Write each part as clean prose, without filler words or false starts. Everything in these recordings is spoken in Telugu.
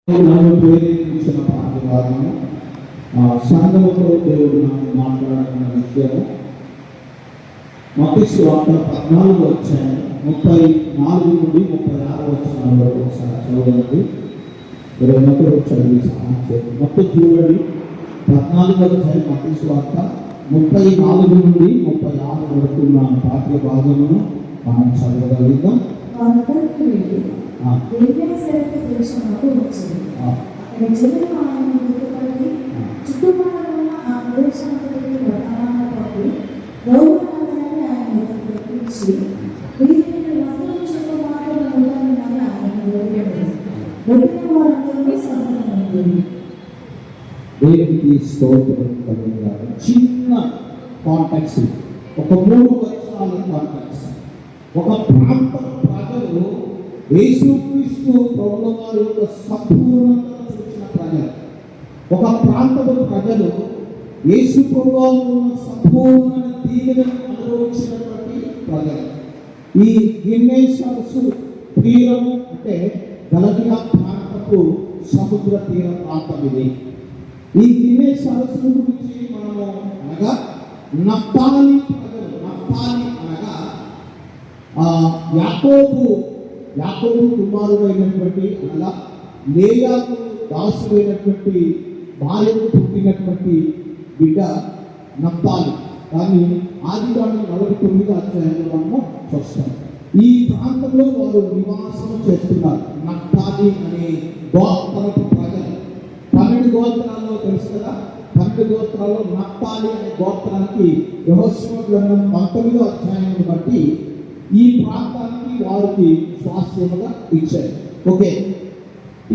నన్ను ప్రేరేపించిన ఆదివారము సంఘముతో దేవుడు నాకు మాట్లాడుతున్న విషయము మత్తయి సువార్త 14వ అధ్యాయం 34 నుండి 36వ వచనం వరకు ఒకసారి చదవండి. 21 చదివి సహాయం చేయండి. మొత్తం చూడండి. 14వ అధ్యాయం మత్తయి సువార్త 34 నుండి 36 వరకు ఉన్న పాఠ్య భాగమును మనం చదవగలుగుతాం. చుట్టుపక్కల ఉన్న ఆ ప్రదేశానికి వర్తమానం పంపి గౌరవాన్ని ఆయన తెప్పించి వీరిని వస్త్రం చెప్పే మాటలు ఉండాలని ఆయన ఒడిన వారందరూ సంబంధమైంది. దేవునికి స్తోత్రం కలుగుగాక. చిన్న కాంటాక్ట్స్, ఒక 3 వచనాల కాంటాక్ట్స్. ఒక ప్రాంత ప్రజలు యేసుక్రీస్తు ప్రభువుల వారి యొక్క సంపూర్ణతను చూసిన ప్రజలు, ఒక ప్రాంతపు ప్రజలు యేసు ప్రభువుల సంపూర్ణ దీవెనను అనుభవించినటువంటి ప్రజలు. ఈ గిన్నెసరస్సు తీరము అంటే గలతీయ ప్రాంతపు సముద్ర తీర ప్రాంతం ఇది. ఈ గిన్నెసరస్సు గురించి మనము అనగా నఫ్తాలి ప్రజలు, నఫ్తాలి అనగా యాకోబు కుమారుడైనటువంటి అనగా లేయాకు దాసుడైనటువంటి భార్యకు పుట్టినటువంటి బిడ్డ నఫ్తాలి. దాన్ని ఆదికాండం 49వ అధ్యాయంలో మనము చూస్తాం. ఈ ప్రాంతంలో వారు నివాసం చేస్తున్నారు. నఫ్తాలి అనే గోత్రపు ప్రజలు 12 గోత్రాల్లో తెలుసు కదా. 12 గోత్రాల్లో నఫ్తాలి అనే గోత్రానికి యెహోషువ గ్రంథం 19వ అధ్యాయాన్ని బట్టి ఈ ప్రాంతానికి వారికి స్వాస్థ్యముగా ఇచ్చారు. ఓకే,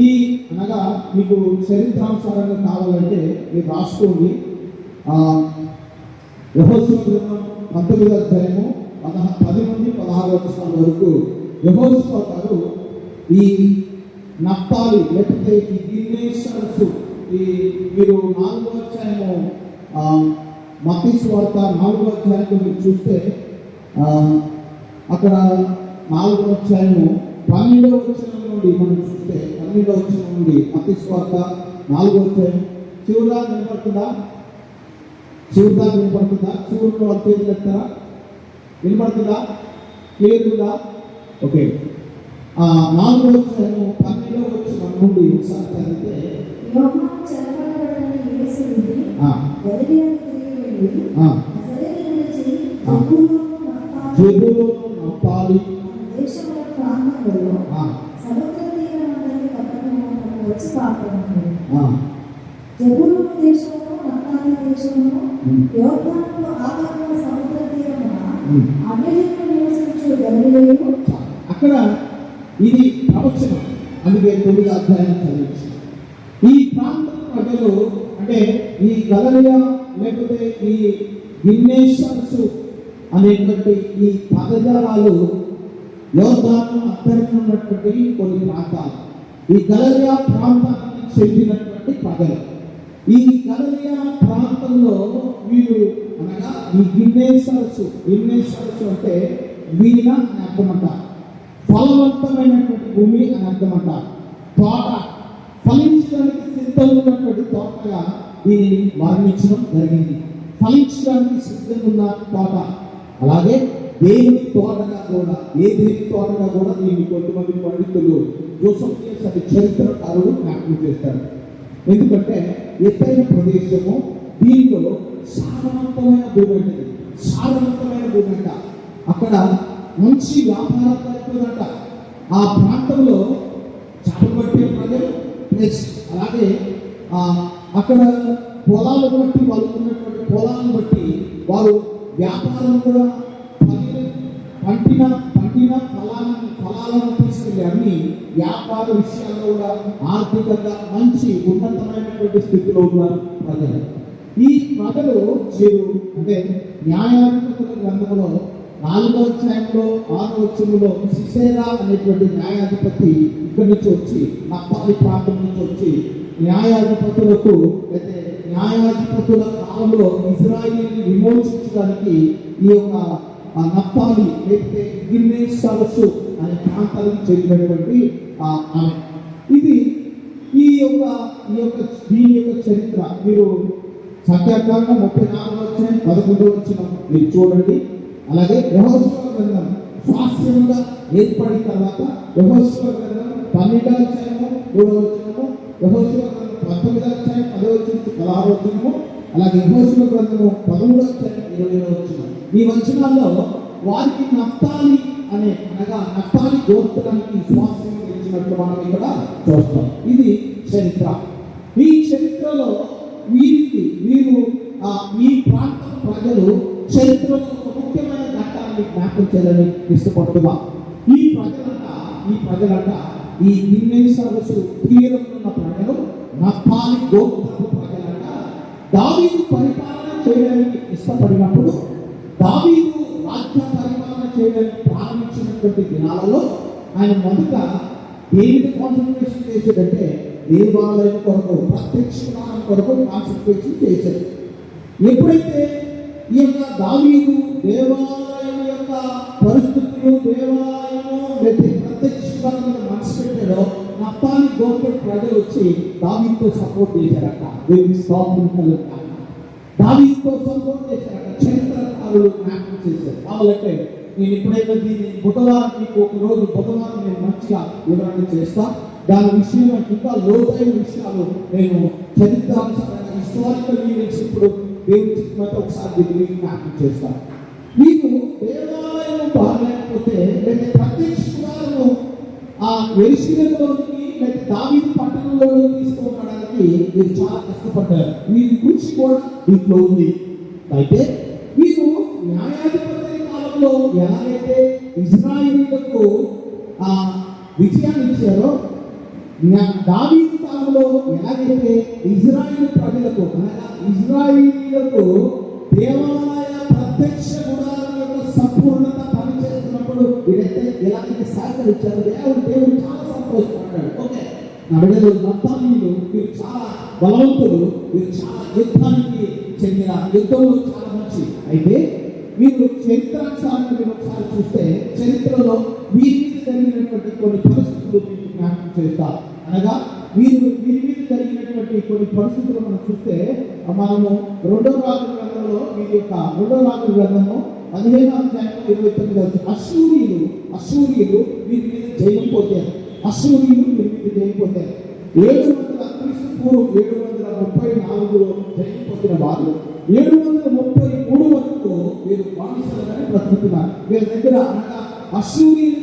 ఈ అనగా మీకు చరిత్రానుసారంగా కావాలంటే మీరు రాసుకోండి. యెహోషువ గ్రంథం 19వ అధ్యాయము 10 నుండి 16 వచనాల వరకు యెహోషువ గారు ఈ నఫ్తాలి లేకపోతే ఈ గిన్నెసరస్సు, ఈ మీరు 4వ అధ్యాయము మత్తయి సువార్త 4వ అధ్యాయంలో మీరు చూస్తే అక్కడ 4వ అధ్యాయము 12వ వచనం నుండి మనం చూస్తే 12వ వచనం నుండి మత్తయి సువార్త 4వ అధ్యాయం చివరిగా వినపడుతుందా? చివరిలో అర్థం చెప్తారా? వినపడుతుందా? క్లియర్గా? ఓకే, 4వ అధ్యాయము 12వ వచనం నుండి ఒకసారి చదివితే జెబూలూను నఫ్తాలి దేశముల ప్రాంతంలో సముద్ర తీరమందరి కప్పనము వచ్చి పాపము. జెబూలూను దేశమును నఫ్తాలి దేశమును యోర్దానుకు ఆవరణ సముద్ర తీరమున అన్యజనులు నివసించు గలిలయు. అక్కడ ఇది ప్రవచనం, అందుకే 9వ అధ్యాయం చదివించి ఈ ప్రాంత ప్రజలు అంటే ఈ గలిలయ లేకపోతే ఈ గిన్నెసరస్సు అనేటువంటి ఈ పదజాలాలు యోర్దాను అద్దరికి ఉన్నటువంటి కొన్ని ప్రాంతాలు. ఈ గలిలయ ప్రాంతానికి చెందినటువంటి ప్రజలు. ఈ గలిలయ ప్రాంతంలో వీరు అనగా ఈ గిన్నెసరస్సు అంటే వీణ అని అర్థమంట, ఫలవంతమైనటువంటి భూమి అని అర్థమంట, తోట, ఫలించడానికి సిద్ధంగా ఉన్నటువంటి తోటగా దీనిని వర్ణించడం జరిగింది. ఫలించడానికి సిద్ధంగా ఉన్న తోట. అలాగే దేవుని తోటగా కూడా, దేవుని తోటగా కూడా దీన్ని కొంతమంది పండితులు జోసెఫ్ అనే చరిత్రకారుడు జ్ఞాపకం చేస్తారు. ఎందుకంటే ఎత్తైన ప్రదేశము, దీనిలో సారవంతమైన భూమి అంటది, సారవంతమైన భూమి అంట. అక్కడ మంచి వ్యాపారం జరుగుతుందంట. ఆ ప్రాంతంలో చేపలు పట్టే ప్రజలు ప్లస్ అలాగే అక్కడ పొలాలు బట్టి వాళ్ళు ఉన్నటువంటి పొలాలను బట్టి వారు వ్యాపారం కూడా పండిన ఫలాలను తీసుకెళ్ళి అన్ని వ్యాపార విషయాల్లో కూడా ఆర్థికంగా మంచి ఉన్నతమైనటువంటి స్థితిలో ఉన్న ప్రజలు. ఈ ప్రజలు అంటే న్యాయాధిపతుల గ్రంథంలో 4వ అధ్యాయంలో 6వ వచనంలో సిసేరా అనేటువంటి న్యాయాధిపతి ఇక్కడి నుంచి వచ్చి నఫ్తాలి ప్రాంతం నుంచి వచ్చి న్యాయాధిపతులకు అయితే న్యాయాధిపతుల కాలంలో ఇజ్రాయేలుని విమోచించడానికి ఈ యొక్క నఫ్తాలి లేకపోతే గిన్నెసరస్సు అనే ప్రాంతాలకు చెందినటువంటి ఆమె. ఇది ఈ దీని యొక్క చరిత్ర మీరు సంఖ్యాకాండం 34 వచ్చాయి 11 వచ్చిన మీరు చూడండి. అలాగే యెహోషువ గ్రంథం స్వాస్థ్యముగా ఏర్పడిన తర్వాత యెహోషువ గ్రంథం 12వ అధ్యాయము 3వ వచనము, యెహోషువ గ్రంథం 19వ అధ్యాయం 10వ వచనం 16వ వచనము, అలాగే యెహోషువ గ్రంథము 13వ అధ్యాయం 20వ వచనం. ఈ వచనాల్లో వారికి నఫ్తాలి అనగా నఫ్తాలి గోత్రానికి స్వాస్థ్యం ఇచ్చినట్లు మనం ఇక్కడ చూస్తాం. ఇది చరిత్ర. ఈ చరిత్రలో వీరు ఈ ప్రాంత ప్రజలు చరిత్రలో ఒక ముఖ్యమైన ఘట్టాన్ని జ్ఞాపకం చేయాలని ఇష్టపడుతున్నా. ఈ ప్రజలంట ఈ దిన్నేశ్వరసు తీరమున్న ప్రజలు నఫ్తాలి గోత్రపు ప్రజలంట దావీదు పరిపాలన చేయడానికి ఇష్టపడినప్పుడు, దావీదు రాజ్య పరిపాలన చేయడానికి ప్రారంభించినటువంటి దినాలలో ఆయన మొదట దేనిని కాన్సన్ట్రేషన్ చేసేదంటే దేవాలయం కొరకు, ప్రత్యక్షణం కొరకు కాన్సన్ట్రేషన్ చేశాడు. ఎప్పుడైతే ఈ యొక్క దావీదు దేవాలయం యొక్క పరిస్థితులు, దేవాలయము ప్రత్యక్షణం మనసు పెట్టాడో నఫ్తాలి గోత్ర ప్రజలు వచ్చి దావీదుతో సపోర్ట్ చేశారట. దావీదుతో సపోర్ట్ చేశారట. చరిత్రకారులు జ్ఞాపకం చేశారు. కావాలంటే నేను ఎప్పుడైనా దీన్ని బుధవారం మీకు ఒక రోజు బుధవారం నేను మంచిగా వివరణ చేస్తా. దాని విషయంలో ఇంకా లోతైన విషయాలు నేను చరిత్రానుసారంగా హిస్టారికల్ ఈవెంట్స్ ఇప్పుడు దేవుని చిత్తమైతే ఒకసారి దీన్ని జ్ఞాపకం చేస్తాను. మీకు దేవాలయం బాగలేకపోతే లేదా ప్రత్యక్షను యెరూషలేములోనికి లేదా దావీదు పట్టణంలోకి తీసుకురావడానికి మీరు చాలా కష్టపడ్డారు. వీరి గురించి కూడా దీంట్లో ఉంది. అయితే మీరు న్యాయాధిపతి కాలంలో ఎలాగైతే ఇజ్రాయేలీయులకు విజయాన్ని ఇచ్చారో, దావీదు కాలంలో ఎలాగైతే ఇజ్రాయేలు ప్రజలకు అనగా ఇజ్రాయేలీయులకు దేవాలయ ప్రత్యక్ష గుడారం యొక్క సంపూర్ణత పనిచేస్తున్నప్పుడు వీరైతే ఎలాగైతే సహకరించారు, దేవుడు చాలా సంతోషపడ్డాడు. ఓకే, నా బిడ్డలు నఫ్తాలీయులు వీరు చాలా బలవంతులు, వీరు చాలా యుద్ధానికి చెందిన, యుద్ధంలో చాలా మంచి. అయితే మీరు చరిత్రానుసారంగా మీరు ఒకసారి చూస్తే చరిత్రలో వీరి మీద జరిగినటువంటి కొన్ని పరిస్థితులు మీకు జ్ఞాపకం చేస్తారు. అనగా వీరి మీద జరిగినటువంటి కొన్ని పరిస్థితులు మనం చూస్తే మనము 2వ రాజుల గ్రంథంలో వీరి యొక్క 2వ రాజుల గ్రంథము 15వ అధ్యాయం 29 అశ్షూరీయులు వీరి మీద జయింపోతారు. 734లో జయింపోతున్న వారు 733 వరకు వీరు బానిసలుగానే బ్రతుకుతున్నారు. వీరి దగ్గర అనగా అశ్షూరీయుల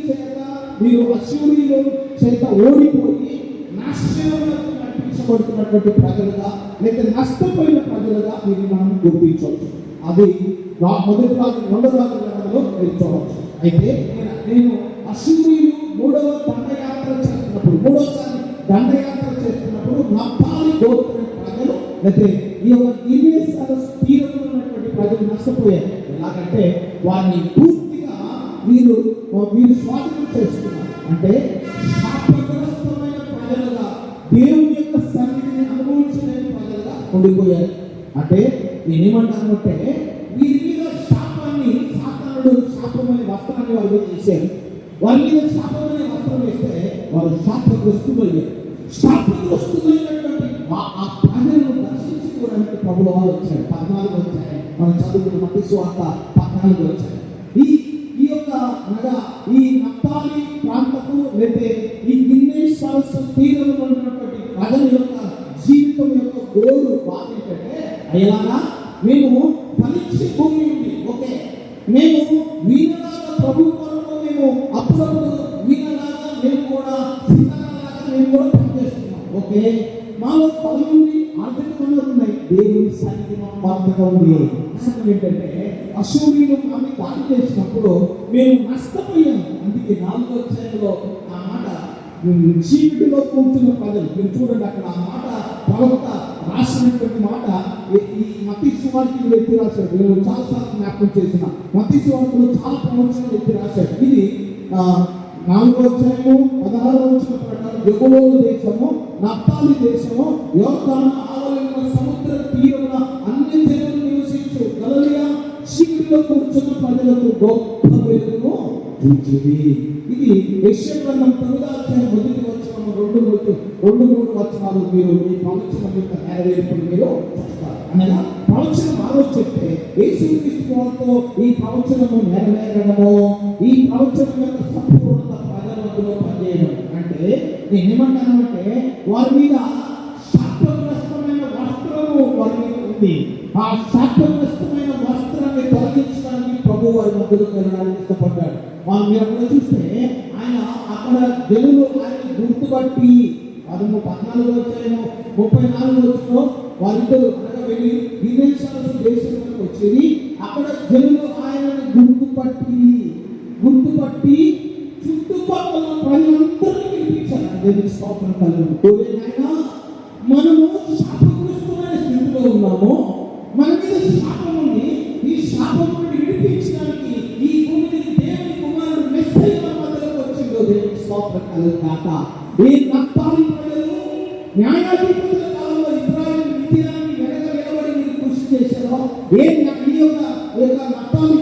చేత ఓడిపోయి నాశనములకు నడిపించబడుతున్నటువంటి ప్రజలుగా లేక నష్టపోయిన ప్రజలుగా వీరిని మనం గుర్తించవచ్చు. అది మొదటి రాజు 2వ రాజు గ్రంథంలో మీరు చూడవచ్చు. అయితే నేను అశ్షూరీయులు మూడోసారి దండయాత్ర చేస్తున్నప్పుడు నఫ్తాలి గోత్ర ప్రజలు లేకపోతే ఈ యొక్క తీరంలో ఉన్నటువంటి ప్రజలు నష్టపోయారు. ఎలాగంటే వారిని పూర్తిగా వీరు స్వాధీనం చేసుకున్నారు. అంటే శాపగ్రస్తమైన ప్రజలుగా, దేవుని యొక్క సన్నిధిని అనుభవించలేని ప్రజలుగా ఉండిపోయారు. అంటే నేనేమంటానంటే వీరి మీద శాపాన్ని సాతానుడు శాపమనే వస్త్రాన్ని వారి మీద చేశారు. వారి మీద శాపమనే వస్త్రం వేస్తే వారు శాపగ్రస్తులయ్యారు. శాపగ్రస్తులైనటువంటి ఆ ప్రజలను దర్శించుకోవడానికి ప్రభువు వారు వచ్చారు. 14 వచ్చాయి. మనం చదువుకున్న మత్తయి సువార్త 14 వచ్చాయి. ఈ యొక్క అనగా ఈ నఫ్తాలి ప్రాంతపు లేదా ఈ గిన్నెస్ సరస్సు తీరంలో ఉన్నటువంటి ప్రజల యొక్క జీవితం యొక్క గోరు బాధ ఏంటంటే అయ్యలాగా మేము ఫలించే భూమి ఉంది. ఓకే, మేము వీణలాగా ప్రభు కొరకు మేము అప్పుడప్పుడు వీణలాగా మేము కూడా సీతాలాగా మేము కూడా పనిచేస్తున్నాం. ఓకే, మాలో ఫలం ఉంది, ఆర్థిక వనరులు ఉన్నాయి, దేవుని సన్నిధి మాత్రమే ఉంది. అసలు ఏంటంటే అశ్షూరీయులు ఆమె దాడి చేసినప్పుడు మేము నష్టపోయాము. అందుకే 4వ అధ్యాయంలో ఆ మాట చీకటిలో కూర్చున్న ప్రజలు మీరు చూడండి, అక్కడ ఆ మాట ప్రవక్త రాసినటువంటి మాట ఈ మత్తయి సువార్త వ్యక్తి రాశాడు. నేను చాలాసార్లు జ్ఞాపకం చేసిన మత్తయి సువార్తలో చాలా ప్రవచనం వ్యక్తి రాశాడు. ఇది 4వ అధ్యాయము 16వ వచనం ప్రకారం జెబూలూను దేశము, నఫ్తాలి దేశము, యోర్దాను ఆవలిన సముద్ర తీరమున అన్ని జనులు నివసించు గలిలయ చీకటిలో కూర్చున్న ప్రజలకు గొప్ప వెలుగును చూచింది. ఇది యెషయా గ్రంథం 9వ అధ్యాయం 1వ వచనం 2 2-3 వచనాలు మీరు ఈ ప్రవచనం యొక్క నెరవేర్పులు మీరు చూస్తారు. అనగా ప్రవచనం ఆలోచిస్తే యేసుక్రీస్తు వారితో ఈ ప్రవచనము నెరవేరడము, ఈ ప్రవచనం యొక్క సంపూర్ణత ప్రజల మధ్యలో పనిచేయడం అంటే నేనేమంటానంటే వారి మీద శాపగ్రస్తమైన వస్త్రము వారి మీద ఉంది. ఆ శాపగ్రస్తమైన వస్త్రాన్ని తొలగించడానికి ప్రభు వారి మధ్యలో వెళ్ళడానికి ఇష్టపడ్డాడు. వాళ్ళు మీరు అక్కడ చూస్తే ఆయన అక్కడ జనులు ఆయన గుర్తుపట్టి 14 వచ్చాయేమో 34 వచ్చిన వాళ్ళిద్దరు అనగా వెళ్ళి గిన్నెసాల దేశంలోకి వచ్చేది. అక్కడ జనులు ఆయనను గుర్తుపట్టి చుట్టుపక్కల ప్రజలందరినీ పిలిపించారు. దేవుని స్తోత్రం కలుగును. మనము శాపగ్రస్తమైన స్థితిలో ఉన్నాము. మన మీద శాపం ఉంది. ఈ శాపం నుండి విడిపించడానికి ఈ భూమిని దేవుని కుమారుడు మెస్సయ్య మధ్యలోకి వచ్చిందో దేవుని స్తోత్రం కలుగును. ఈ నప్తాలి ప్రజలు న్యాయాధిపతుల కాలంలో ఇశ్రాయేలు విధిరాన్ని వెనక నిలబడి కృషి చేశారో ఈ యొక్క నప్తాలి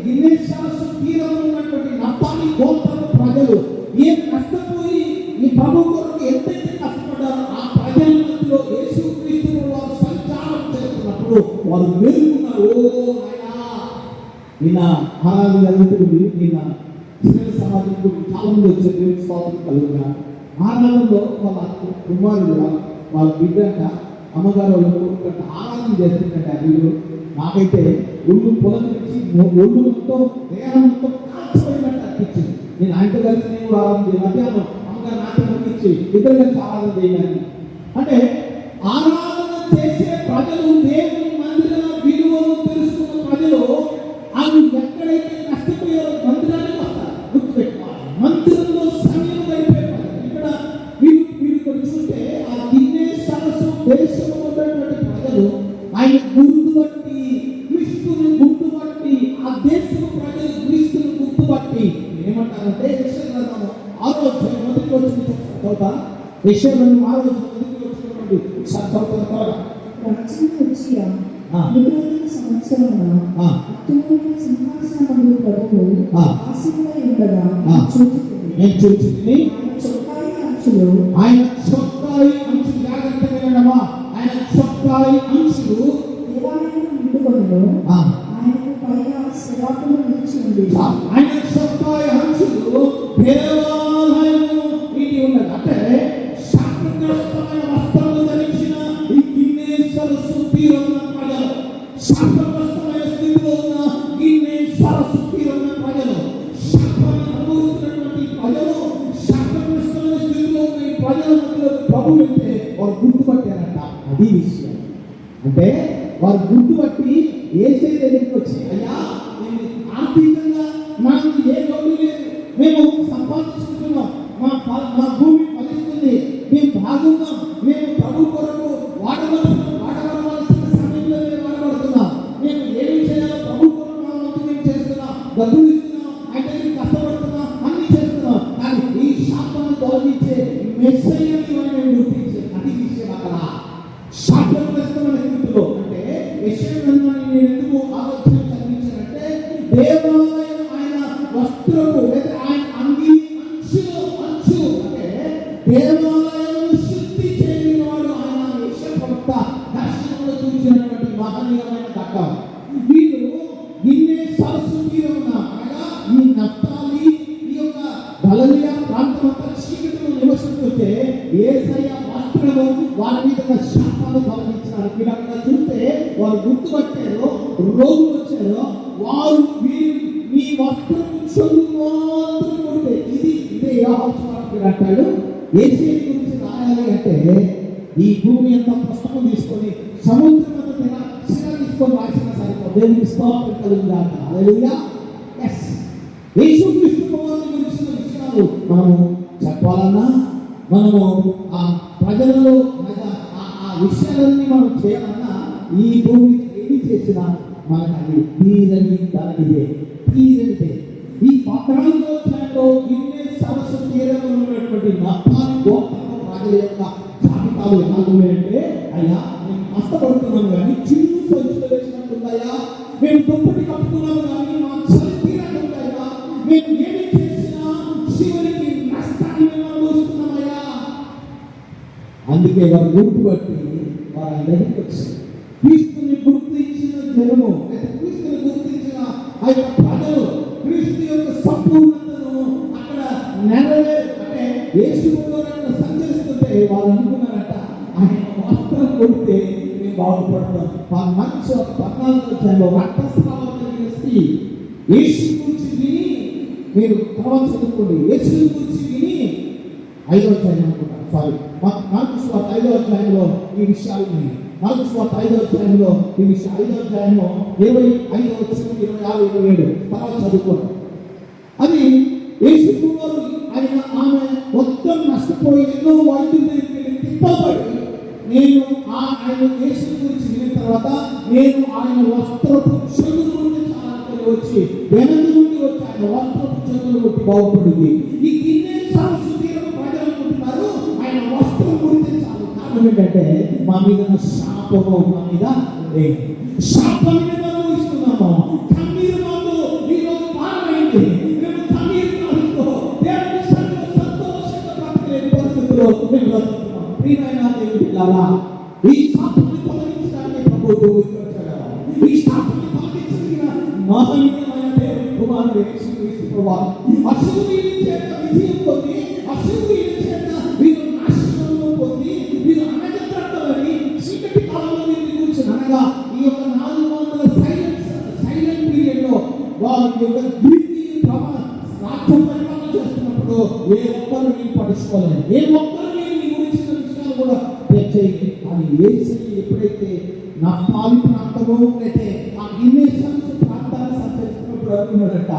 గిన్నెసాల తీరంలో ఉన్నటువంటి నప్తాలి గోత్రం ప్రజలు ఏం నష్టపోయి ఈ ప్రభు కొరకు ఎంతైతే కష్టపడ్డారో ఆ ప్రజల మధ్యలో యేసుక్రీస్తును వారు సంచారం చేస్తున్నప్పుడు వారు మేలుకున్నారు. ఓ నాయనా, నిన్న ఆరాధన జరుగుతుంది. నిన్న ఇశ్రాయేలు సమాజంలో చాలా మంది వచ్చే దేవుని స్తోత్రం కలుగుతున్నారు. ఆరాధనలో వాళ్ళ కుమారుడు వాళ్ళ బిడ్డ అమ్మగారు వాళ్ళు కొడుకుంటే ఆరాధన చేస్తుందంటే వీళ్ళు నాకైతే ఒళ్ళు పొలరించి ఒళ్ళు మొత్తం దేహం మొత్తం కాల్చిపోయినట్టు అనిపించింది. నేను ఆయనతో కలిసి నేను కూడా ఆరాధన చేయాలి. మధ్యాహ్నం అమ్మగారు నాకే అనిపించి ఇద్దరు కలిసి ఆరాధన చేయాలని అంటే ఆరాధన చేసే ప్రజలు దేవుని మందిర విలువలు తెలుసుకున్న ప్రజలు అవి ఎక్కడైతే నష్టపోయారో మందిరానికి వస్తారు. గుర్తుపెట్టుకోవాలి, మందిరంలో సమయం గడిపే ఇక్కడ మీరు చూస్తే ఆ గిన్నెసాల దేశంలో ఉన్నటువంటి ప్రజలు ఆయన గుర్తుపట్టి క్రీస్తుని గుర్తుపట్టి ఆ దేశపు ప్రజలు క్రీస్తుని గుర్తుపట్టి ఏమంటారంటే యెషయా 6:1 విషయాలను ఆలోచించుకున్నటువంటి సంకల్పంతో సంవత్సరంలో సింహాసనములు ప్రభువు ఆశీర్వై ఉండగా చూచుకుని ఆయన చొక్కాయి అంచులు జాగ్రత్తగా వినడమా, ఆయన చొక్కాయి అంచులు దేవాలయం నిండుకొనును, ఆయనకు పైగా శరాపులు నిలిచి ఉంది. ఆయన చొక్కాయి అంచులు దేవాలయము నిండి ఉన్నది. అంటే శాపగ్రస్తమైన వస్త్రాలు ధరించిన ఈ గిన్నెసాల తీరం ఉన్న ప్రజలు, శాపగ్రస్తమైన స్థితిలో ఉన్న గిన్నెసాల తీరం ఉన్న ప్రజలు, శాపాన్ని అనుభవిస్తున్నటువంటి ప్రజలు, శాపగ్రస్తమైన స్థితిలో ఉన్న ఈ ప్రజల మధ్యలో ప్రభు అంటే వారు గుర్తుపట్టారంట. అది విషయం. అంటే వారు గుర్తుపట్టి యేసే దగ్గరికి వచ్చి, అయ్యా మేము ఆర్థికంగా మాకు ఏ లోటు లేదు, మేము సంపాదించుకుంటున్నాం, మా భూమి ఫలిస్తుంది, మేము బాగున్నాం, మేము ప్రభు కొరకు వాడవలసిన సమయంలో మేము వాడబడుతున్నాం, మేము ఏమి చేయాలో ప్రభు కొరకు మా వంతు మేము చేస్తున్నాం, డబ్బులు ఇస్తున్నాం, అంటే కష్టపడుతున్నాం, అన్ని చేస్తున్నాం. కానీ ఈ శాపాన్ని తొలగించే మెస్సయ్యని మేము గుర్తించే అది విషయం. అక్కడ శాపగ్రస్తమైన స్థితిలో అంటే యెషయా గ్రంథాన్ని నేను ఎందుకు ఆలోచన కల్పించానంటే దేవాలయం ఆయన వస్త్రము లేదా ఆయన అంగి అంచు అంటే దేవాలయం శుద్ధి చేయని వాడు ఆయన యెషయా ప్రవక్త దర్శనంలో చూసినటువంటి మహనీయమైన ఘట్టం. వీళ్ళు గిన్నెసాల తీరమున అనగా ఈ నఫ్తాలి ఈ యొక్క గలిలయ ప్రాంతమంతా చీకటిలో నివసిస్తుంటే యేసయ్య వస్త్రము వారి మీద శాపాలు తొలగించినారు. మీరు అక్కడ చూస్తే వారు గుర్తుపట్టారు, రోగులు వచ్చారు, వారు మీ వస్త్రము చెల్లు మాత్రం ఇదే యోహాను అంటాడు. యేసయ్య గురించి రాయాలి అంటే ఈ భూమి అంతా పుస్తకం తీసుకొని సముద్రం అంతా శిల తీసుకొని రాసిన సరిపోతుంది. దేవునికి స్తోత్రం కలుగుగాక. హల్లెలూయా. yes యేసుక్రీస్తు ప్రభువుని గురించిన విషయాలు మనము చెప్పాలన్నా, మనము ఆ ప్రజలలో ఆ విషయాలన్నీ మనం చేయాలన్నా ఈ భూమి ఏమి చేసినా మనకు అది తీరనిదే. ఈ 14వ అధ్యాయంలో గిన్నెసాల తీరంలో ఉన్నటువంటి నఫ్తాలి గోత్రపు ప్రజల యొక్క జాబితాలు ఎలాగున్నాయంటే, అయ్యా మేము కష్టపడుతున్నాము కానీ చిన్న సంచులు వేసినట్టుందయ్యా, మేము దుప్పటి కప్పుతున్నాము కానీ మా చలి తీరకుందయ్యా, మేము ఏమి చేసినా చివరికి నష్టాన్ని మేము అనుభవిస్తున్నామయ్యా. వారు గుర్తుపట్టి వారు ఆయన దగ్గరికి వచ్చారు. క్రీస్తుని గుర్తించిన జనము, అయితే క్రీస్తుని గుర్తించిన ఆ యొక్క ప్రజలు క్రీస్తు యొక్క సంపూర్ణతను అక్కడ నెరవేరు అంటే యేసులో సంచరిస్తుంటే వాళ్ళు అనుకున్నారట ఆయన వస్త్రం కొడితే మేము బాగుపడతాం. వాళ్ళ మంచి 14 రక్తస్రావం కలిగిన స్త్రీ యేసు గురించి విని, మీరు తర్వాత చదువుకోండి, యేసు గురించి విని 5వ అధ్యాయం అనుకుంటా, సారీ మార్కు సువార్త 5వ అధ్యాయంలో ఈ విషయాలు ఉన్నాయి. మార్కు సువార్త 5వ అధ్యాయంలో ఈ విషయం 5వ అధ్యాయంలో 25వ వచనం 26, 27 తర్వాత చదువుకోండి. అది యేసు వారు ఆయన ఆమె మొత్తం నష్టపోయి ఎన్నో వైద్యుల దగ్గరికి తిప్పబడి నేను ఆయన యేసు గురించి విన్న తర్వాత నేను ఆయన వస్త్రపు చెవుల నుండి చాలా వచ్చి వెనక నుండి వచ్చి ఆయన వస్త్రపు చెవులు కొట్టి బాగుపడింది. ఈ గిన్నె సంస్కృతిలో ప్రజలు అనుకుంటున్నారు ఆయన వస్త్రం గురించి చాలు. కారణం ఏంటంటే మా మీద శాపము మా మీద లేదు. శాపాన్ని మేము అనుభవిస్తున్నాము. కన్నీరు మాకు ఈరోజు పారమైంది. మేము కన్నీరు కాలుస్తూ దేవుని సన్నిధిలో సంతోషంగా బ్రతకలేని పరిస్థితుల్లో మేము బ్రతుకుతున్నాం. ప్రియమైన దేవుని పిల్లారా, ఈ శాపాన్ని తొలగించడానికి ప్రభువు భూమికి వచ్చాడు. ఈ శాపాన్ని తొలగించడానికి మహనీయమైన దేవుని కుమారుడు యేసుక్రీస్తు ప్రభువారు అశుద్ధుని చేత విజయం పొంది, అశుద్ధుని చేత వీరు నాశనము పొంది, వీరు అనగతబడి చీకటి కాలంలో వీరిని కూర్చొని అనగా ఈ యొక్క 400 సైలెంట్ పీరియడ్ లో వారి యొక్క గ్రీకి రాజ్యం పరిపాలన చేస్తున్నప్పుడు ఏ ఒక్కరు నేను పడుచుకోలేదు, ఏ ఒక్కరు నేను నీ గురించిన విషయాలు కూడా తెచ్చేయి. అని యేసుని ఎప్పుడైతే నఫ్తాలి ప్రాంతము అయితే ఆ గిన్నెసన్స్ ప్రాంతాన్ని సంచరిస్తున్నప్పుడు అనుకున్నాడట,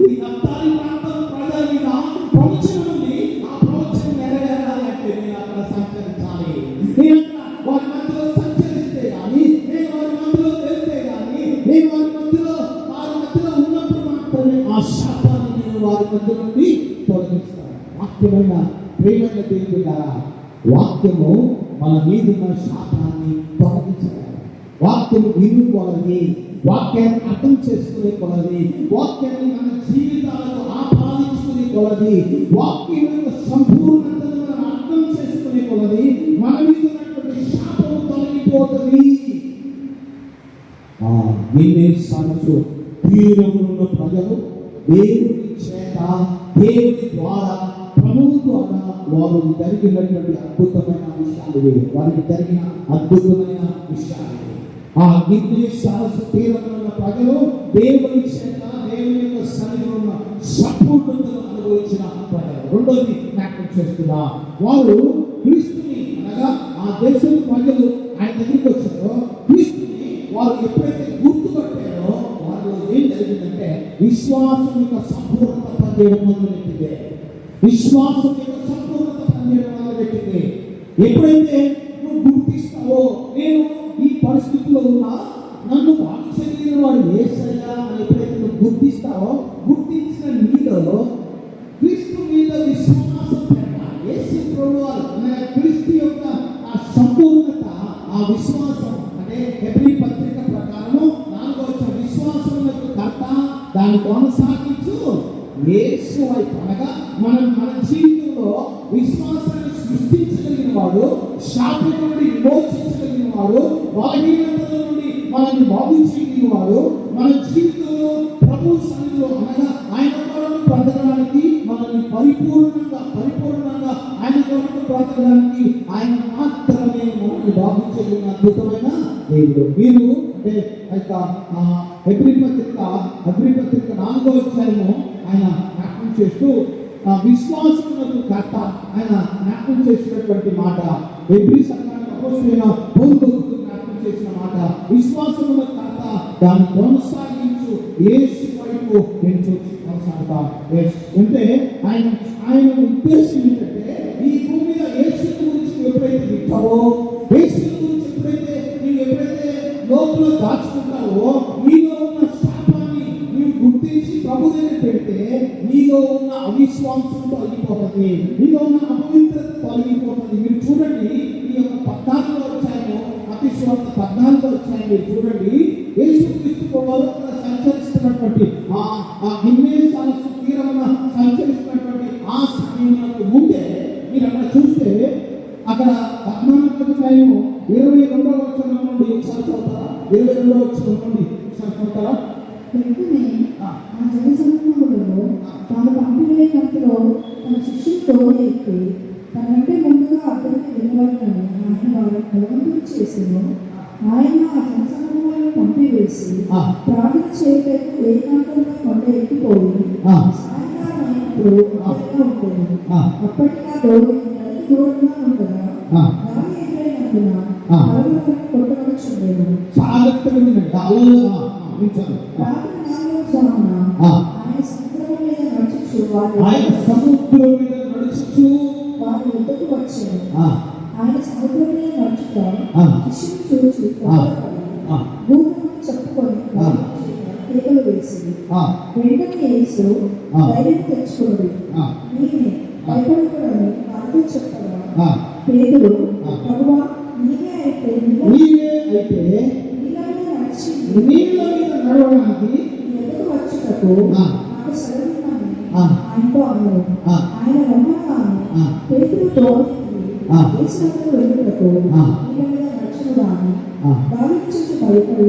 ఈ నఫ్తాలి ప్రాంతం ప్రజల మీద ప్రవచనం ఉంది, ఆ ప్రవచనం నెరవేరాలి అంటే నేను అక్కడ సంచరించాలి. నేను అక్కడ వారి మధ్యలో సంచరిస్తే కానీ, నేను వారి మధ్యలో వెళ్తే కానీ, నేను వారి మధ్యలో ఉన్నప్పుడు మాత్రమే ఆ శాపాన్ని నేను వారి మధ్య నుండి తొలగిస్తాను. వాక్యమైన ప్రేమైన దేవుని ద్వారా వాక్యము మన మీదున్న శాపాన్ని తొలగించాలి. వాక్యము విను కొలది, వాక్యాన్ని అర్థం చేసుకునే కొలది, వాక్యాన్ని మన జీవితాలకు ఆపాదించుకునే కొలది, వాక్యం యొక్క సంపూర్ణతను మనం అర్థం చేసుకునే కొలది మన మీద ఉన్నటువంటి శాపము తొలగిపోతుంది. నిన్నే సమస్య తీరమున్న ప్రజలు దేవుని చేత, దేవుని ద్వారా, ప్రభువు ద్వారా వారు జరిగినటువంటి అద్భుతమైన విషయాలు, వారికి జరిగిన అద్భుతమైన విషయాలు. ఆ గిన్నె సరస్సు తీరమున్న ప్రజలు దేవుని చేత, దేవుని యొక్క సన్నిధిలో ఉన్న సంపూర్ణతను అనుభవించిన ప్రజలు. రెండోది జ్ఞాపకం చేస్తున్నా, వారు క్రీస్తుని అనగా ఆ దేశం ప్రజలు ఆయన దగ్గరికి వచ్చారో క్రీస్తుని వారు ఎప్పుడైతే గుర్తుపట్టారో వారిలో ఏం జరిగిందంటే విశ్వాసం యొక్క సంపూర్ణత పనిచేయడం మొదలుపెట్టింది. విశ్వాసం యొక్క సంపూర్ణత పనిచేయడం మొదలుపెట్టింది. ఎప్పుడైతే నువ్వు గుర్తిస్తావో నేను ఈ పరిస్థితిలో ఉన్నా, నన్ను బాగు చేయగలిగిన వాడు యేసయ్యా అని ఎప్పుడైతే నువ్వు గుర్తిస్తావో, గుర్తించిన నీలో క్రీస్తు మీద విశ్వాసం పెట్టాలి. యేసు ప్రభువారు అనగా క్రీస్తు యొక్క ఆ సంపూర్ణత, ఆ విశ్వాసం అంటే హెబ్రీ పత్రిక ప్రకారము 4వ వచనం విశ్వాసం యొక్క కర్త, దాన్ని కొనసాగించు యేసు వైపు అనగా మన జీవితంలో విశ్వాసాన్ని సృష్టించగలిగిన వాడు, శాపం నుండి విమోచించగలిగిన వాడు, బలహీనతల నుండి మనల్ని బాగు చేయగలిగిన వాడు, మన జీవితంలో ప్రభు సన్నిధిలో అనగా ఆయన కొరకు బ్రతకడానికి, మనల్ని పరిపూర్ణంగా ఆయన కొరకు బ్రతకడానికి ఆయన మాత్రమే మనల్ని బాగు చేయగలిగిన అద్భుతమైన దేవుడు. మీరు అంటే హెబ్రీ పత్రిక 4వ అధ్యాయము ఆయన జ్ఞాపకం చేస్తూ విశ్వాసమునకు కర్త ఆయన జ్ఞాపకం చేసినటువంటి మాట, హెబ్రీ సంఘానికి అపోస్తలుడైన పౌలు జ్ఞాపకం చేసిన మాట, విశ్వాసమునకు కర్త, దాన్ని కొనసాగించు యేసు వైపు కొనసాగుతా. అంటే ఆయన ఉద్దేశం ఏంటంటే ఈ భూమి మీద యేసు గురించి ఎప్పుడైతే వింటావో, యేసు గురించి ఎప్పుడైతే లోపల దాచుకుంటావో, నీలో ఉన్న శాపాన్ని నీవు గుర్తించి ప్రభు దగ్గర పెడితే నీలో ఉన్న అవిశ్వాసం తొలగిపోతుంది, నీలో ఉన్న అపవిత్రత తొలగిపోతుంది. మీరు చూడండి, ఈ యొక్క 14వ అధ్యాయము అతిశయోక్త 14వ అధ్యాయం మీరు చూడండి, యేసుక్రీస్తు ప్రభువారు సంచరిస్తున్నటువంటి ఆ గిన్నె సరస్సు తీరమున సంచరిస్తున్నటువంటి ఆ సమయంలో ముందే మీరు అక్కడ చూస్తే అక్కడ 14వ చదువుతారా? 22వ వచనం నుండి చదువుతారా? వెంటనే ఆ జనసమూహంలో తాను పంపివేయనంతలో తన శిష్యులతో ఎక్కి తనంటే ముందుగా అతనికి వెళ్ళవలనని ఆయన వారిని బలవంతం చేసేను. ఆయన ఆ జనసమూహాలను పంపివేసి ప్రార్థన చేయటకు ఏకాంతంగా కొండ ఎక్కిపోయి సాయంకాలం అయినప్పుడు ఒంటరిగా ఉండేది. అప్పటిగా నదికి దూరంగా ఉండగా గాలి ఎదురైనందున పడవలను కొట్టవలసిందేమో. జాగ్రత్తగా వినండి. ఆయన సముద్రం మీద నడుచుచు వారి వద్దకు వచ్చాడు. ఆయన సముద్రం మీద నడుచుట శిష్యులు చూసి భూమిని చెప్పుకొని కేకలు వేసింది. వెంటనే యేసు ధైర్యం తెచ్చుకున్నది. నేనే, భయపడకూడదని వారితో చెప్పగా పేతురు, ప్రభువా నీవే అయితే నీళ్ళ మీద నడవడానికి ఎదురు వచ్చుటకు నాకు సెలవిమ్మని ఆయనతో అన్నాడు. ఆయన రమ్మనగానే పేతురుతో దేశంలో వెళ్ళుటకు నీళ్ళ మీద నడుచునుగా అని భావించి భయపడి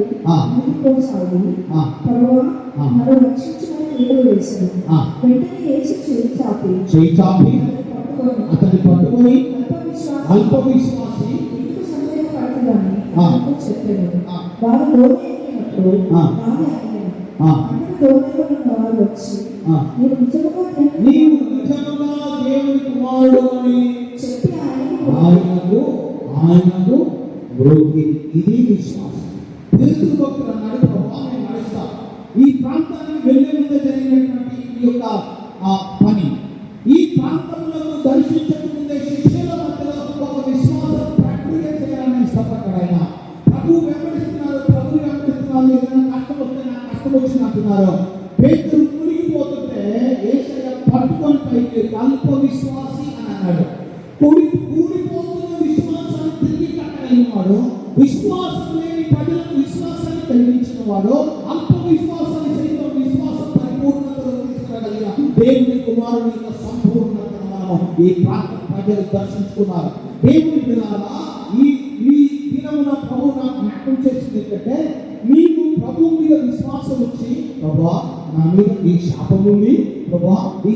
ముందుకోసాగి ప్రభువా నన్ను రక్షించమని కేకలు వేశాడు. వెంటనే యేసు చేయి చాపి అతన్ని పట్టుకొని అల్ప విశ్వాసి సందేహపడుతుందని చెప్పాడు. వారు లోనే ఎక్కినప్పుడు బాగా వారు వచ్చి నీవు నిజముగా దేవుని కుమారుడు అని చెప్పి ఆయనకు మ్రోగిరి. ఇది విశ్వాసం. పేతురు భక్తుడు అన్నాడు, ప్రభువా నేను నడుస్తా. ఈ ప్రాంతానికి వెళ్ళే ముందు జరిగినటువంటి ఈ యొక్క పని, ఈ ప్రాంతంలో దర్శించక ముందే శిష్యుల మధ్యలో ఒక విశ్వాస ప్రక్రియ చేయాలని ఇష్టపడ్డాడు ఆయన. ప్రభు వెంబడిస్తున్నారు, ఏదైనా కష్టం వస్తే నాకు కష్టం వచ్చినట్టున్నారు. పేతురు మునిగిపోతుంటే యేసయ్య పట్టుకొని పైకి అల్ప విశ్వాసి అని అన్నాడు. కూలిపోతున్న విశ్వాసాన్ని తిరిగి కట్టగలిగిన వాడు, విశ్వాసం లేని ప్రజలకు విశ్వాసాన్ని కలిగించిన వాడు, అల్ప విశ్వాసాన్ని సైతం విశ్వాసం పరిపూర్ణతలో తీసుకురాగలిగిన దేవుని కుమారుని యొక్క సంపూర్ణతను మనం ఈ ప్రాంత ప్రజలు దర్శించుకున్నారు. దేవుని పిల్లలారా, ఈ దినమున ప్రభు నాకు జ్ఞాపకం చేసింది ఏంటంటే, మీకు ప్రభు మీద విశ్వాసం వచ్చి, ప్రభువా నా మీద ఈ శాపం ఉంది, ప్రభువా ఈ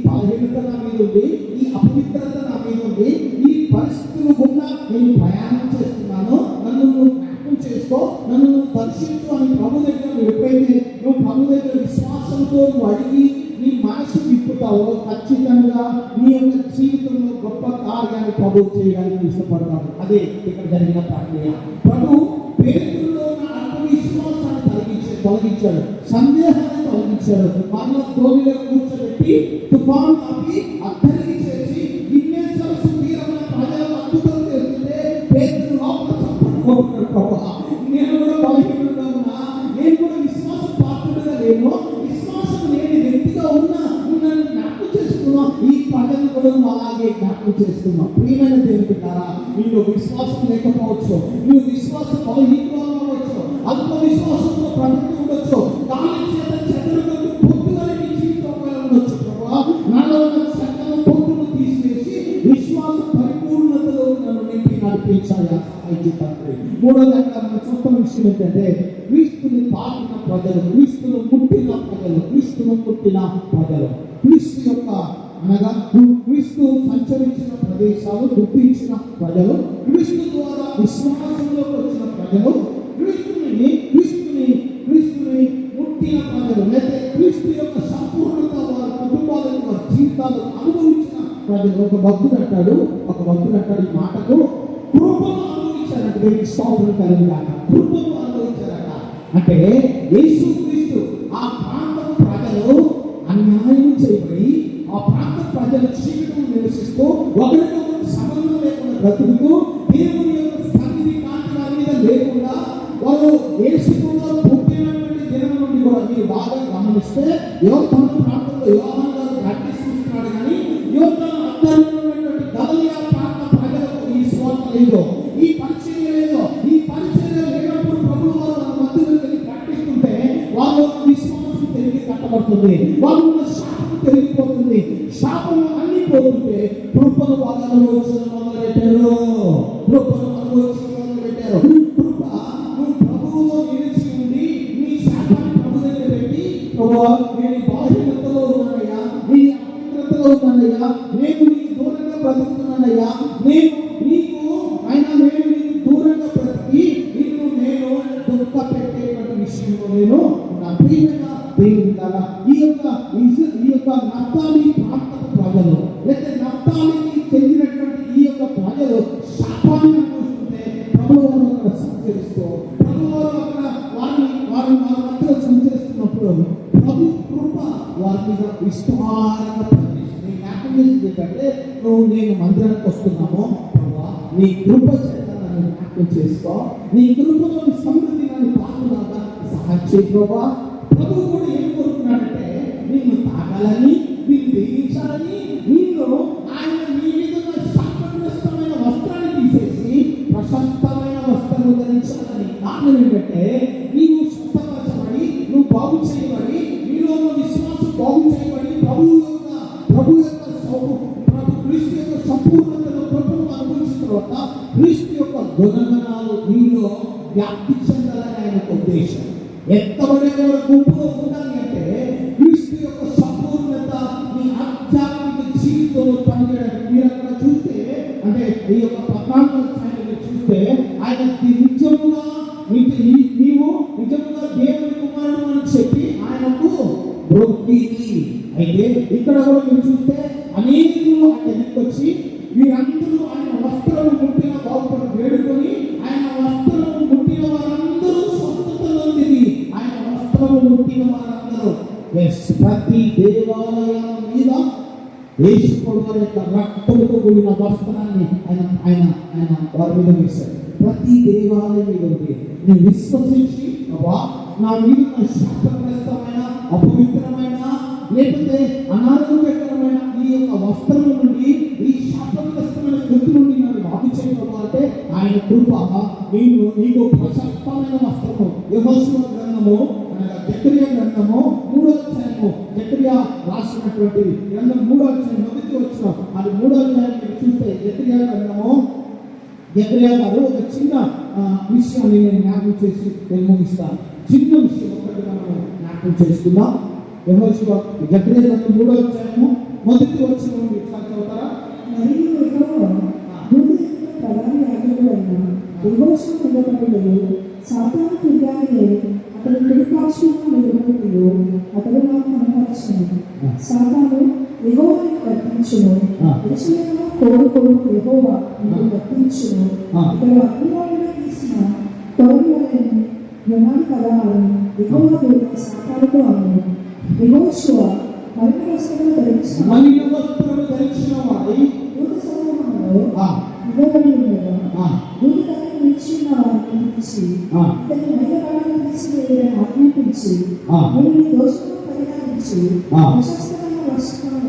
బలహీనత నా మీద ఉంది, ఈ అపవిత్రత నా మీద ఉంది, ఈ పరిస్థితులు గుండా నేను ప్రయాణం చేస్తున్నాను, నన్ను నువ్వు జ్ఞాపకం చేసుకో, నన్ను నువ్వు దర్శించు అని ప్రభు దగ్గర నువ్వు ఎప్పుడైతే నువ్వు ప్రభు దగ్గర విశ్వాసంతో నువ్వు అడిగి నీ మనసు విప్పుతావో ఖచ్చితంగా నీ యొక్క జీవితంలో గొప్ప కార్యాన్ని ప్రభు చేయడానికి ఇష్టపడతాడు. అదే ఇక్కడ జరిగిన ప్రక్రియ. ప్రభు పేతురులో ఉన్న ఆత్మవిశ్వాసాన్ని తొలగించాడు, సందేహాన్ని తొలగించాడు. మరణ తోమిలో కూర్చోబెట్టి తుఫాను ఆపి అద్దరికి చేసి ఇన్నే సరస్సు తీరమైన ప్రజలు అద్భుతం చేస్తుంటే పేతురు లోపల చప్పుడుకుంటున్నాడు. ప్రభువా నేను కూడా బలహీనంగా ఉన్నా, నేను కూడా విశ్వాస పాత్రుడుగా లేను, విశ్వాసం లేని వ్యక్తిగా ఉన్నా, నన్ను జ్ఞాపకం చేసుకున్నా, ఈ ప్రజలను కూడా అలాగే జ్ఞాపకం చేస్తున్నా. ప్రియమైన దేవుని ద్వారా నీలో విశ్వాసం లేకపోవచ్చు, నువ్వు విశ్వాసం బలహీనంగా ఉండవచ్చు, అల్ప విశ్వాసంతో ప్రజలు ఉండొచ్చు, దాని చేత చెదరగొట్టు పొత్తుగా నీ జీవితంలో ఉండొచ్చు. ప్రభువా నాలో ఉన్న సకల పొత్తును తీసివేసి విశ్వాస పరిపూర్ణతలో నన్ను నింపి నడిపించాలి. మూడోది మనం చూస్తున్న విషయం ఏంటంటే, క్రీస్తుని తాకిన ప్రజలు, క్రీస్తును ముట్టిన ప్రజలు, క్రీస్తును ముట్టిన ప్రజలు, క్రీస్తు యొక్క అనగా క్రీస్తు సంచరించిన ప్రదేశాలు గుర్తించిన ప్రజలు, క్రీస్తు ద్వారా విశ్వాసంలోకి వచ్చిన ప్రజలు, క్రీస్తుని ముట్టిన ప్రజలు, లేదా క్రీస్తు యొక్క సంపూర్ణత వారి కుటుంబాలను వారి జీవితాలను అనుభవించిన ప్రజలు. ఒక భక్తుడు అంటాడు ఈ మాటకు, కృపను అనుభవించారంటే దేవునికి స్తోత్రం కలుగుగాక. కృపను అనుభవించారట అంటే యేసుక్రీస్తు ఆ ప్రాంతం ప్రజలు అన్యాయం చేయబడి, ఆ ప్రాంత ప్రజలు చీకటిలో నివసిస్తూ ఒకరికొకరు సంబంధం లేకుండా బ్రతుకుతూ దేవుని యొక్క సన్నిధి కాంతి వారి మీద లేకుండా వారు యేసుకున్న పుట్టినటువంటి దినం నుండి కూడా మీరు బాగా గమనిస్తే యోర్దాను ప్రాంతంలో యోహాను గారు ప్రాక్టీస్తున్నాడు, కానీ యోర్దాను అద్దరిలో ఉన్నటువంటి గలిలయ ప్రాంత ప్రజలకు ఈ స్వార్థ లేదు, ఈ పరిచయం లేదు. ఈ పరిచయం లేనప్పుడు ప్రభువు వారు మన మధ్యలోకి వెళ్ళి ప్రాక్టిస్తుంటే వాళ్ళు విశ్వాసం తిరిగి కట్టబడుతుంది, వాళ్ళు శాపం పెరిగిపోతుంది, శాపం అన్ని పోతుంటే కృపను వాళ్ళు అనుభవించడం మొదలుపెట్టారు. కృప కృప చేత నన్ను జ్ఞాపకం చేసుకో, నీ కృపలోని సమృద్ధి నన్ను తాకులాగా సహాయం చేయి ప్రభా. ప్రభువు కూడా ఏం కోరుకున్నాడంటే నిన్ను తాకాలని, నిన్ను దీవించాలని, నిన్ను ఆయన నీ మీద ఉన్న శాపగ్రస్తమైన వస్త్రాన్ని తీసేసి ప్రశస్తమైన వస్త్రాలు ధరించాలని. కారణం ఏంటంటే నీవు స్వస్థపరచబడి, నువ్వు బాగు చేయబడి, నీలో ఉన్న విశ్వాసం బాగు చేయబడి, ప్రభు క్రీస్తు యొక్క సంపూర్ణతను కృపను అనుభవించిన తర్వాత క్రీస్తు యొక్క గుణగణాలు నీలో వ్యాప్తి చెందాలని ఆయన ఉద్దేశం. ఎత్తబడే గుంపులో ఉండాలి అంటే క్రీస్తు యొక్క సంపూర్ణత నీ ఆధ్యాత్మిక జీవితంలో పనిచేయడానికి. మీరు అక్కడ చూస్తే, అంటే ఈ యొక్క 14వ అధ్యాయంలో చూస్తే, ఆయన నిజముగా నీవు నిజముగా దేవుని కుమారుడు అని చెప్పి ఆయనకు బ్రొక్కింది. అయితే ఇక్కడ కూడా మీరు చూస్తే అనేకులు ఆయన ఎదుర్కొచ్చి వీరందరూ ఆయన వస్త్రము ముట్టిన బాగుపడి వేడుకొని, ఆయన వస్త్రము ముట్టిన వారందరూ స్వస్థతలో తిరిగి, ఆయన వస్త్రము ముట్టిన వారందరూ ప్రతి దేవాలయం మీద యేసుప్రభు వారి యొక్క రక్తముతో కూడిన వస్త్రాన్ని ఆయన వారి మీద వేశాడు. ప్రతి దేవాలయం మీద ఉంది. నేను విశ్వసించి నా మీద శాపగ్రస్తమైన, అపవిత్రమైన, లేకపోతే అనారోగ్యకరమైన ఈ యొక్క వస్త్రము నుండి, ఈ శాపగ్రస్తమైన స్థితి నుండి నన్ను బాగు చేయడం అంటే ఆయన కృప నీకు ప్రశస్తమైన వస్త్రము. యెహోషువ గ్రంథము అనగా జకర్యా గ్రంథము 3వ అధ్యాయము, జకర్యా రాసినటువంటి గ్రంథం 3వ అధ్యాయం మొదటి వచనం, అది 3వ అధ్యాయం మీరు చూస్తే జకర్యా గ్రంథము, జకర్యా గారు ఒక చిన్న విషయాన్ని నేను జ్ఞాపకం చేసి ముగిస్తాను. చిన్న విషయం ఒకటి మనం జ్ఞాపకం చేసుకుందాం. యెహోషువ జకర్యా గ్రంథం 3వ అధ్యాయము మొదటి వచనం ఇట్లా చదువుతారా? మరియు ప్రధాన యాజకుడైన యెహోషువ నిలబడినను సాతాను తిరిగానే అతడు కుడిపార్శ్వమున నిలబడినను అతడు నాకు కనపరచును. సాతాను యెహోవాను వర్తించును, యెరూషలేములో కోరుకోడు యెహోవా నిన్ను వర్తించును. ఇతడు అగ్నివాయువులో తీసిన తొరగి వలెను యెహోవా పదాలను యెహోవా దూత సాతానుతో అన్నది. యెహోషువ మలిన వస్త్రములు ధరించిన వాడై దూత సమూహంలో నిలబడి ఉండగా దూత దగ్గర నిలిచిన వారిని పిలిచి ఇతని మైలపడాలను తీసివేయని ఆజ్ఞాపించి, నేను నీ దోషములను పరిహారించి ప్రశస్తమైన వస్త్రములు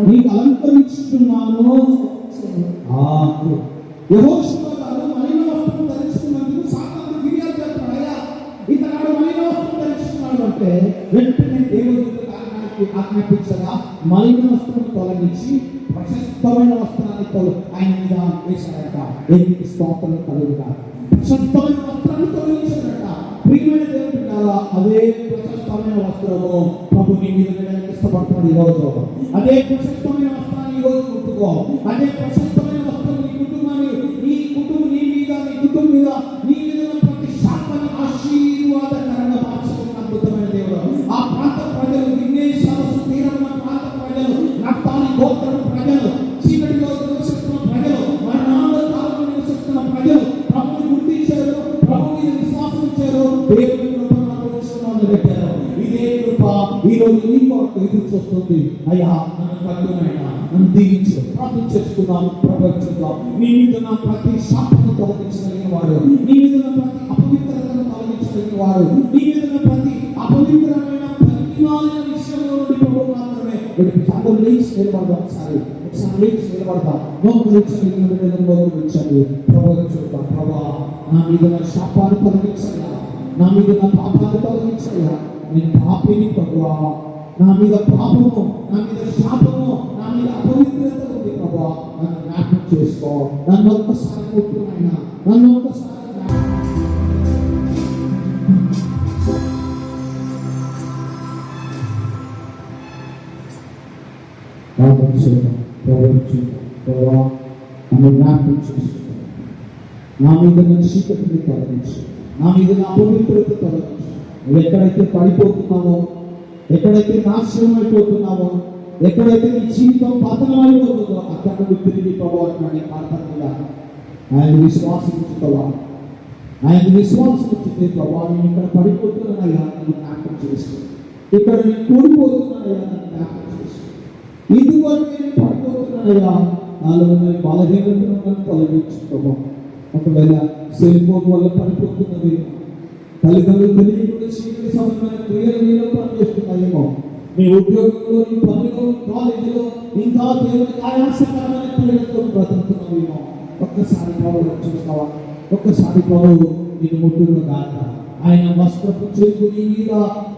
నీకు అలంకరించుచున్నాను. యెహోషువ గారు మలిన వస్త్రం ధరించుకున్నందుకు సాతాను ఫిర్యాదు చేస్తాడు. అయ్యా, ఇతడు మలిన వస్త్రం ధరించుకున్నాడు అంటే వెంటనే దేవుడికి ఆజ్ఞాపించగా మలిన వస్త్రం తొలగించి ప్రశస్తమైన వస్త్రాన్ని ఆయన మీద వేశాడట. దేవునికి స్తోత్రం కలుగుగా. ప్రశస్తమైన వస్త్రాన్ని తొలగించాడట. ప్రియమైన దేవుడు బిడ్డలారా, అదే ప్రశస్తమైన వస్త్రము ప్రభు నీ మీద వేయడానికి ఇష్టపడుతున్నాడు ఈరోజు. అదే ప్రశస్తమైన వస్త్రాన్ని ఈరోజు ముట్టుకో. అదే ప్రశస్తమైన వస్త్రం నీ కుటుంబాన్ని, నీ కుటుంబం మీద నీ మీద ప్రతి శాపాన్ని ఆశీర్వాదకరంగా మార్చుకున్న అద్భుతమైన దేవుడు. ఆ ప్రాంత ప్రజలు, విఘ్నేశ్వర తీరన్న ప్రాంత ప్రజలు, నఫ్తాలి గోత్రం ప్రజలు, చీకటిలో నివసిస్తున్న ప్రజలు, మరణాల కాలంలో నివసిస్తున్న ప్రజలు ప్రభువుని గుర్తించారు, ప్రభు మీద విశ్వాసం ఇచ్చారు, దేవుని కృపను అనుభవించడం పెట్టారు. ఇదే కృప ఈరోజు నీ కొరకు ఎదురు చూస్తుంది. అయ్యా, నన్ను కట్టునైనా నన్ను దీవించు. ప్రార్థన చేసుకున్నాను. ప్రపంచంలో నీ మీద నా ప్రతి శాపను తొలగించగలిగిన వాడు, నీ మీద నా ప్రతి అపవిత్రతను తొలగించగలిగిన వాడు, నీ మీద నా ప్రతి అపవిత్రమైన పరిమాణ విషయంలో నుండి ప్రభు మాత్రమే అందరూ లేచి నిలబడదాం. ఒకసారి లేచి నిలబడదాం. నోకరించండి. ప్రభు చూద్దాం. ప్రభా, నా మీద నా శాపాన్ని తొలగించయ్యా, నా మీద నా పాపాన్ని తొలగించయ్యా. నేను పాపిని ప్రభువా, నా మీద పాపము, నా మీద శాపము, నా మీద అపవిత్రత ఉంది ప్రభువా. నన్ను జ్ఞాపకం చేసుకో. నన్ను ఒక్కసారి ముట్టుకునైనా, నన్ను ఒక్కసారి నన్ను జ్ఞాపకం చేసుకో. నా మీద నేను చీకటిని తొలగించు, నా మీద నా అపవిత్రత తొలగించు. నువ్వు ఎక్కడైతే పడిపోతున్నావో, ఎక్కడైతే నాశనం అయిపోతున్నావో, ఎక్కడైతే నీ జీవితం పతనం అయిపోతుందో అక్కడ నుండి తిరిగి పోవాలని ప్రార్థనగా ఆయన విశ్వాసం ఉంచుతావా? ఆయన విశ్వాసం ఉంచితే ప్రభావ నేను ఇక్కడ పడిపోతున్నానయ్యా, నన్ను జ్ఞాపకం చేసుకో. ఇక్కడ నేను కూలిపోతున్నానయ్యా, నన్ను జ్ఞాపకం చేసుకో. ఇందువరకు నేను పడిపోతున్నానయ్యా, నాలో నేను బలహీనతను తొలగించుకోమా. ఒకవేళ సెల్ ఫోన్ వల్ల పడిపోతున్నది, తల్లిదండ్రులు తెలియకుండా చీకటి సంబంధమైన క్రియలు మీలో పనిచేస్తున్నాయేమో, మీ ఉద్యోగంలో, మీ పనిలో, కాలేజీలో ఇంకా దేవుని ఆయాసకరమైన క్రియలతో బ్రతుకుతున్నావేమో. ఒక్కసారి ప్రభువును చూస్తావా? ఒక్కసారి ప్రభువు నిన్ను ముట్టును గాక. ఆయన వస్త్రపు చెరుకు నీ మీద,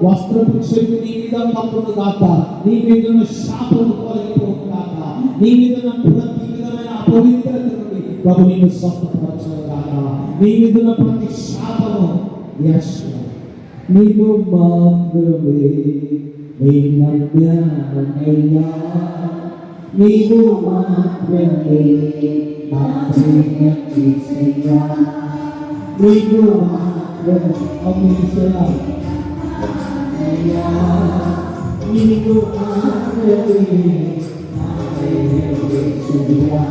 వస్త్రపు చెరుకు నీ మీద కప్పును గాక. నీ మీద ఉన్న శాపము తొలగిపోను గాక. నీ మీద ఉన్న ప్రతి విధమైన అపవిత్రత నుండి ప్రభు నిన్ను స్వస్థపరచును గాక. నీ మీద ఉన్న ప్రతి శాపము నీవు మాత్రమే నమ్మానయ్యా, నీవు మాత్రమే నా ప్రియా, నీవు మాత్రమే అయ్యా, నీవు మాత్రమే నా ప్రియా,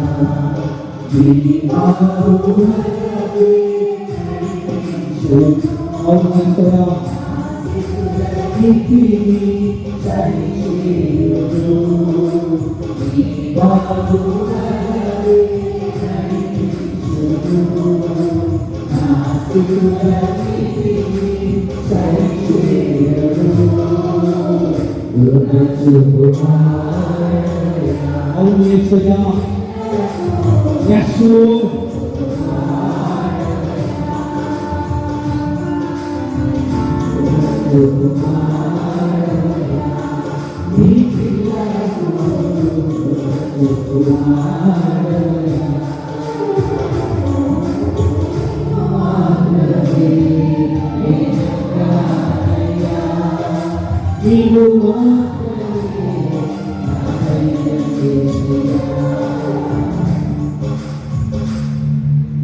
yes, Lord.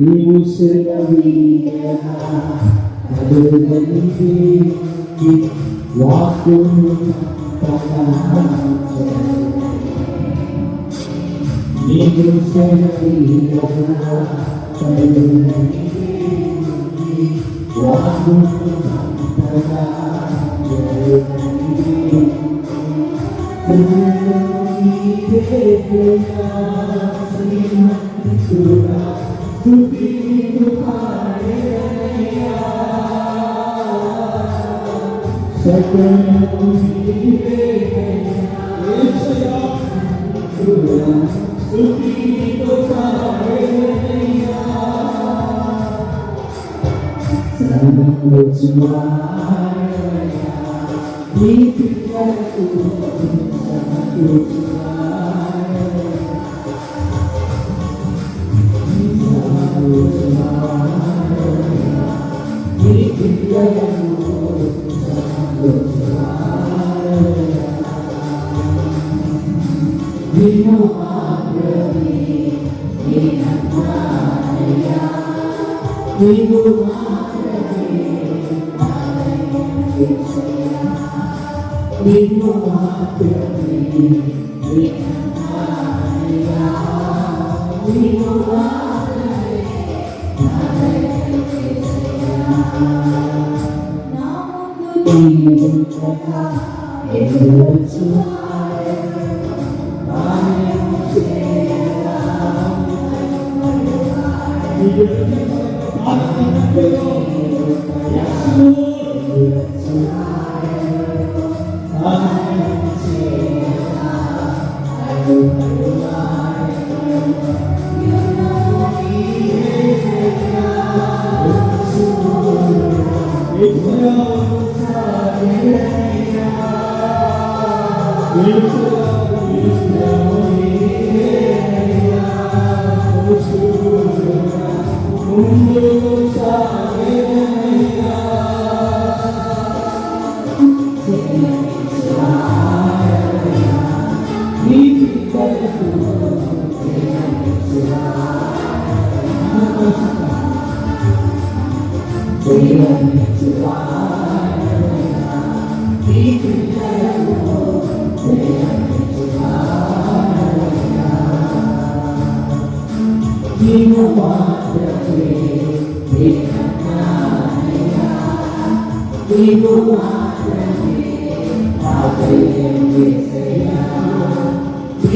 నీవు సెలవీయగా అడుగనిది వాక్కును ప్రకటించు. నీవు సెలవీయగా అడుగనిది వాక్కును ఈ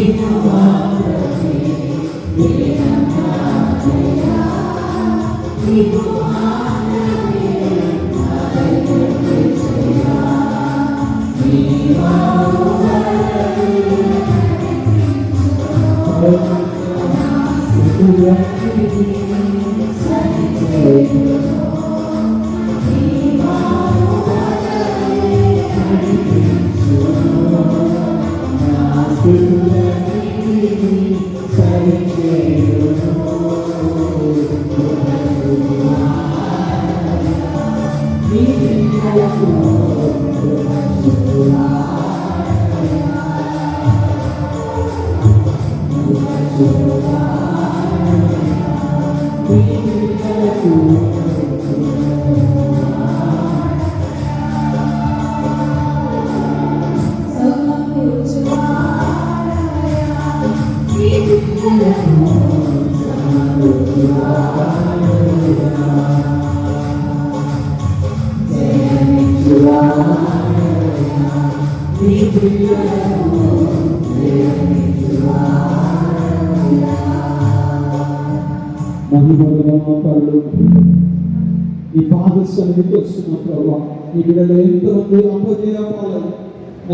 పాదశాలకు వస్తున్న ప్రభావ ఈ బిడ్డలు ఎంతమంది అపజయపాలని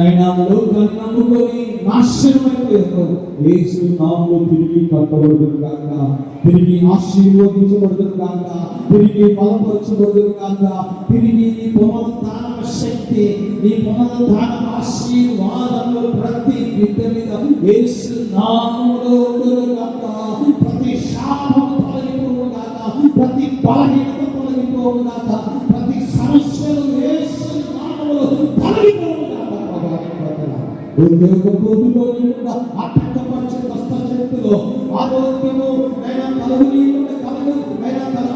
ఆయన లోకాన్ని నమ్ముకొని నాశనమైపోయారు. యేసు నామములో తిరిగి కట్టబడుదురు గాక, తిరిగి ఆశీర్వదించబడుదురు గాక, తిరిగి బలపరచబడుదురు గాక, తిరిగి నీ పునరుద్ధాన శక్తి, నీ పునరుద్ధాన ఆశీర్వాదములు ప్రతి బిడ్డ మీద యేసు నామములో ఉండును గాక. ప్రతి శాపము తొలగిపోవును గాక, ప్రతి బలహీనత తొలగిపోవును గాక, ప్రతి సమస్యలు యేసు నామములో తొలగిపోవును గాక. ఆటంకపరిచే దుష్టశక్తులు ఆరోగ్యము అయినా కలుగునీయుండే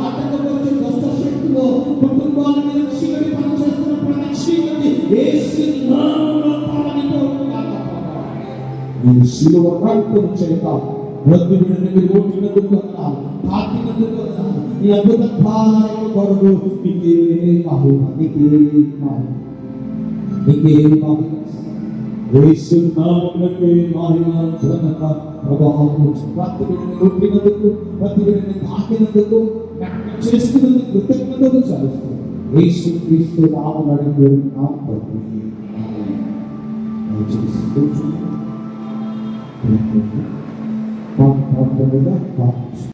ఆటంకపరిచే దుష్టశక్తులు కుటుంబాల మీద చీకటి పనిచేస్తున్న ప్రతి చీకటి యేసు నామములో తొలగిపోవును గాక. ఈ శిలువ రక్తం చేత వద్దు బిడ్డని మీరు కొట్టినందుకు వందనాలు, తాకినందుకు వందనాలు. ఈ అద్భుత కార్యము కొరకు నీకే మహిమ, నీకే మహిమ, నీకే మహిమ. యేసు నామమునకే మహిమ, ఘనత, ప్రభావము. ప్రతి బిడ్డని కొట్టినందుకు, ప్రతి బిడ్డని తాకినందుకు, జ్ఞాపకం చేసుకున్నందుకు కృతజ్ఞతలు చెల్లిస్తున్నాను. యేసు క్రీస్తు నామమున అడిగి నామమున తండ్రి, ఆమేన్. దయచేసి కూర్చోండి. ప్రార్థనగా ప్రార్థించండి.